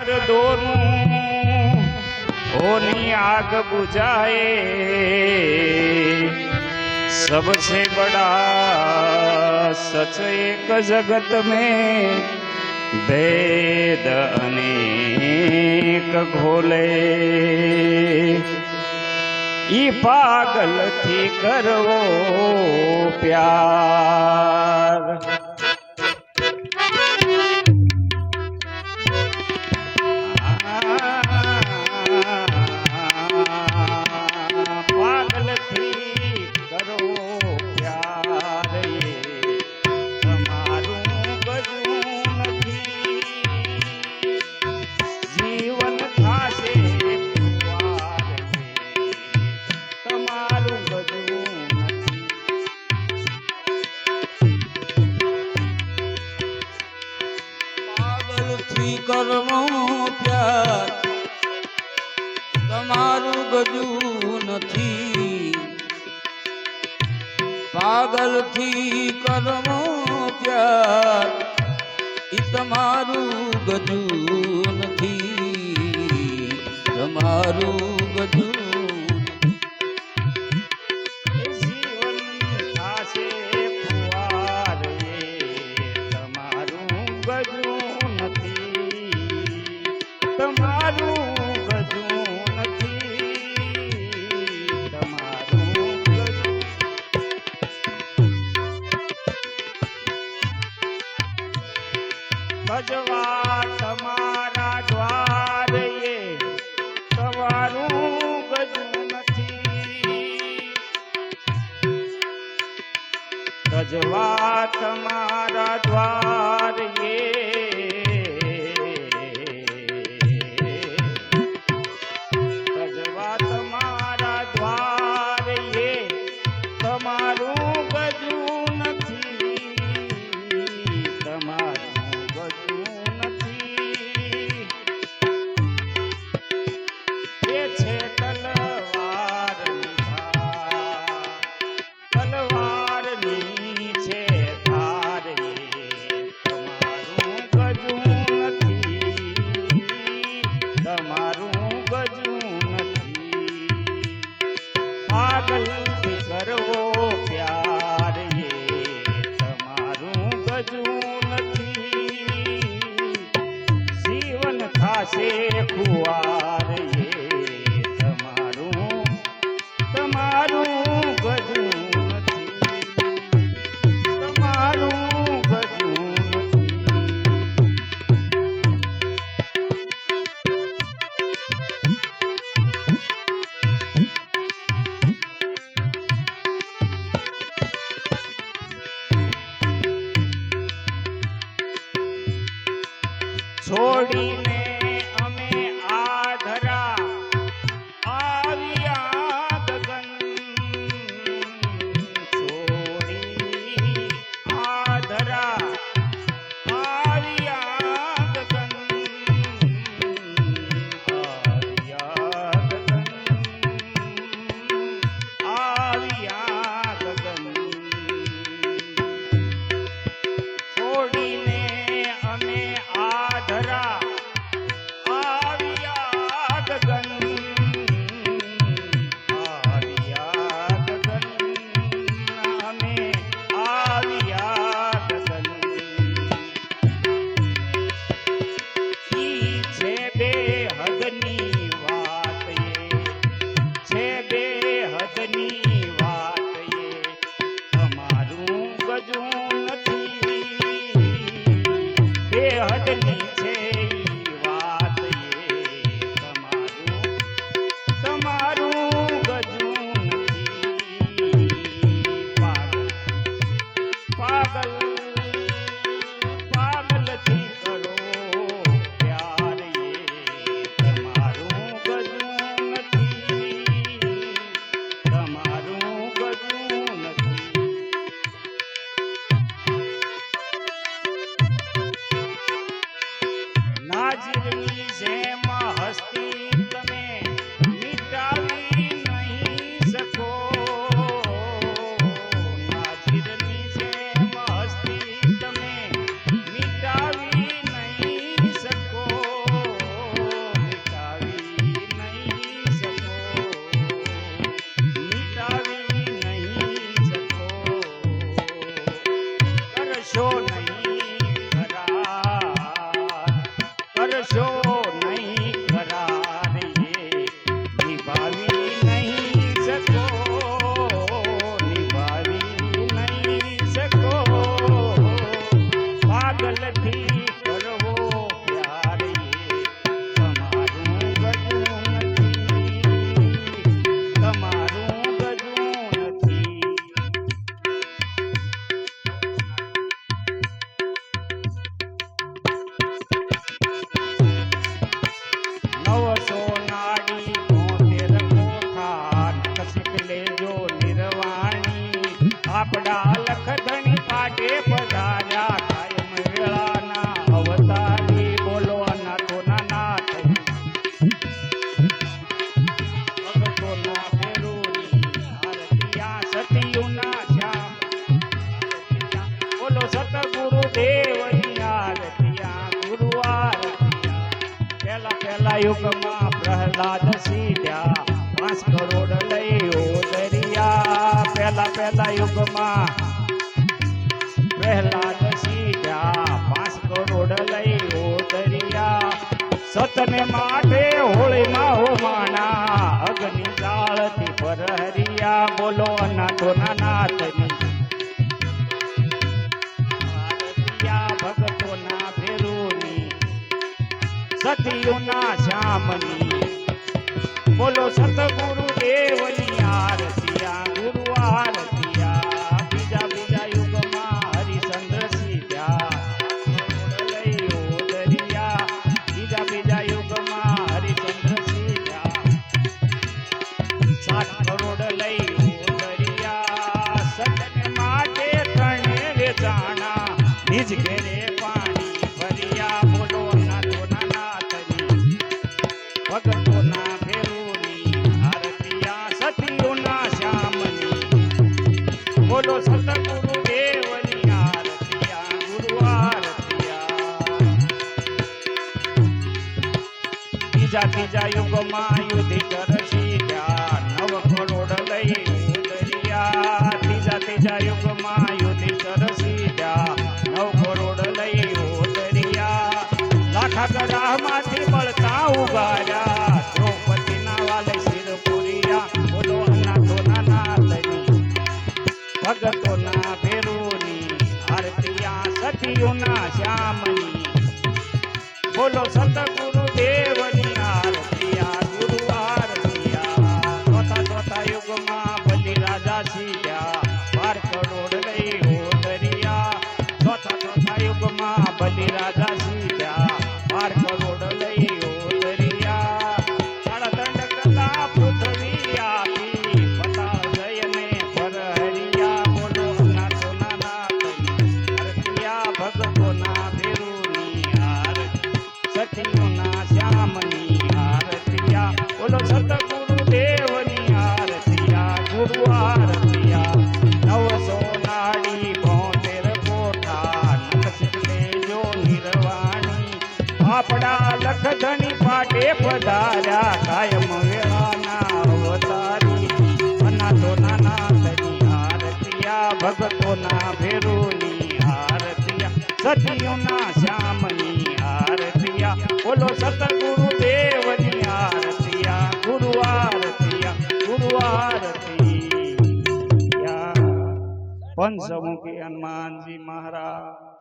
दोनों होनी आग बुझाए सबसे बड़ा सच एक जगत में भेद अनेक घोले ई पागल थी करवो प्यार કરવો પ્યાર તમારું ગજું નથી પાગલથી કરવો પ્યાર ઈ તમારું ગજું નથી તમારું ગજું ભજવા તમારા દ્વારે તમારું ગજું નથી ભજવા તમારા દ્વારે ભજવા તમારા દ્વારે તમારું ગજું નથી તમારું કરવો પ્યાર તમારું ગજું નથી જીવન થાશે ખુવાર તમારું તમારું ગજું નથી તમારું ગજું છોડીને અમે આ ધરા આવ્યા ગગન છોડી આ ધરા આવ્યા ગગન આવ્યા ગગન છોડીને અમે આ ધરા આવ્યા ગગન આવ્યા ગગન અમે આવ્યા ગગન ઈ છે બે હદની વાત છે બે હદની વાત તમારું ગજું નથી બેહદની છે ઈ વાત તમારું તમારું ગજું નથી પાગલ પાગલથી કરો પ્યાર તમારું ગજું નથી તમારું ગજું નથી નાજીરની જેમ હસ્તી તમે મિટાવી નહીં શકો નાજીરની જેમ હસ્તી તમે મિટાવી નહીં શકો કરશો નહીં કરાર એ નિભાવી નહીં શકો, નિભાવી નહીં શકો. પાગલથી કરવો પ્યાર એ તમારું ગજું નથી, તમારું ગજું નથી. નવસો નાડી 73 કોઠા નખશીખ લેજો નિર્વાણી. આપડા લખધણી પાટે પધાર્યા કાયમ વેળાના અવતારી. બોલો અનાથોના નાથ ભગતોનો ફેરુની આરતિયા સતીયુના શ્યામ. બોલો સતગુરુ દેવની આરતિયા ગુરુ આરતિયા. પહેલા યુગમાં પ્રહલાદ સીધ્યા 5 કરોડ લઈ ઓદરિયા. પહેલા યુગમાં પ્રહલાદ સીધ્યા 5 કરોડ લઈ ઓદરિયા. સતને માટે હોળીમાં હોમાણા અગ્નિ જાળથી પરહરિયા. બોલો અનાથોના નાથની આરતિયા ભગતોના ફેરુની સતીયુના શ્યામની. બોલો સતગુરુ દેવની આરતિયા ગુરુ આરતિયા. બીજા યુગમાં હરિચંદ્ર સીધ્યા લઈ ઓદરિયા. બીજા યુગમાં હરિચંદ્ર સીધ્યા 7 કરોડ લઈ ઓદરિયા. સતને માટે ત્રણે વેચાણા નિજ ઘેરે પાણી ભર્યા. બોલો અનાથોના નાથની ભગતોના ફેરુની આરતિયા સતીયુના શ્યામની. બોલો સતગુરુ દેવની આરતિયા ગુરુ આરતિયા. ત્રીજા યુગમાં યુધિષ્ઠિર સીધ્યા 9 કરોડ લઈ ઉતર્યા. ત્રીજા યુગમાં યુધિષ્ઠિર સીધ્યા 9 કરોડ લઈ ઉતર્યા. લાખા ગરાહમાંથી બળતા ઉગાર્યા દ્રૌપદીના વાલે શિર પૂર્યા. બોલો અનાથોના નાથની ભગતોના ફેરુની આરતિયા સતીયુના શ્યામની. બોલો સતગુરુ દેવની આરતિયા ગુરુ આરતિયા. ચોથા યુગમાં બલિ રાજા સીધ્યા 12 કરોડ લઈ ઓદરિયા. ચોથા યુગમાં બલિ રાજા સીધ્યા 12 કરોડ લઈ ઓદરિયા. સાડા 3 કલા પૃથ્વી આપી પતાળ જયને પરહરિયા. બોલો અનાથોના નાથની આરતિયા ભગતોના ફેરુની આરતી સતીયુના શ્યામની આરતિયા. બોલો સતગુરુ દેવની આરતિયા ગુરુ આરતિયા. 900 નાડી 72 કોઠા નખશીખ લેજો નિર્વાણી. આપડા લખધણી પાટે પધાર્યા કાયમ વેળાના અવતારી. અનાથોના નાથની આરતિયા ભગતોના ફેરુની આરતિયા સતીયુના શ્યામની આરતિયા. બોલો સતગુરુ દેવની આરતિયા ગુરુ આરતિયા ગુરુ આરતિયા. પંચમુખી હનુમાનજી મહારાજ.